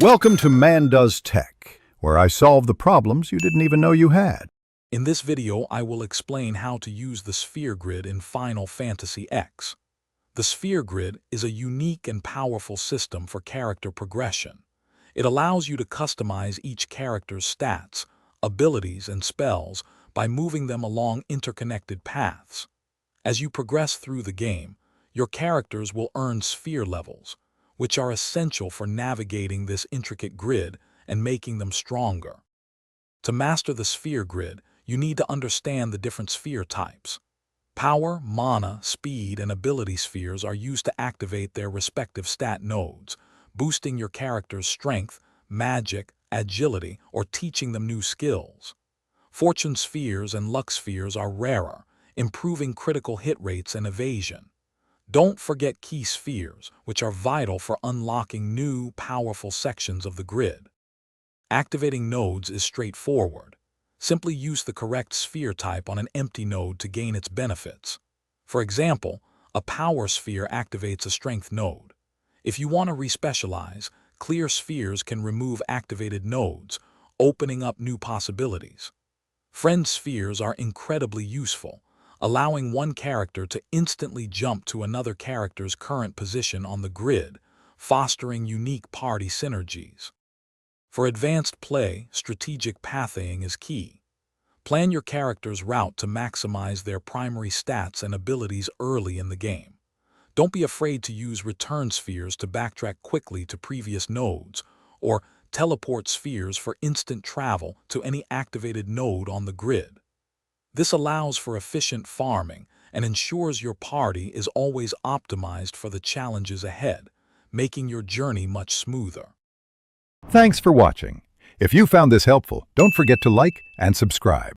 Welcome to Man Does Tech, where I solve the problems you didn't even know you had. In this video, I will explain how to use the sphere grid in Final Fantasy X. The sphere grid is a unique and powerful system for character progression. It allows you to customize each character's stats, abilities, and spells by moving them along interconnected paths. As you progress through the game, your characters will earn sphere levels, which are essential for navigating this intricate grid and making them stronger. To master the sphere grid, you need to understand the different sphere types. Power, mana, speed, and ability spheres are used to activate their respective stat nodes, boosting your character's strength, magic, agility, or teaching them new skills. Fortune spheres and luck spheres are rarer, improving critical hit rates and evasion. Don't forget key spheres, which are vital for unlocking new, powerful sections of the grid. Activating nodes is straightforward. Simply use the correct sphere type on an empty node to gain its benefits. For example, a power sphere activates a strength node. If you want to respecialize, clear spheres can remove activated nodes, opening up new possibilities. Friend spheres are incredibly useful, allowing one character to instantly jump to another character's current position on the grid, fostering unique party synergies. For advanced play, strategic pathing is key. Plan your character's route to maximize their primary stats and abilities early in the game. Don't be afraid to use return spheres to backtrack quickly to previous nodes, or teleport spheres for instant travel to any activated node on the grid. This allows for efficient farming and ensures your party is always optimized for the challenges ahead, making your journey much smoother. Thanks for watching. If you found this helpful, don't forget to like and subscribe.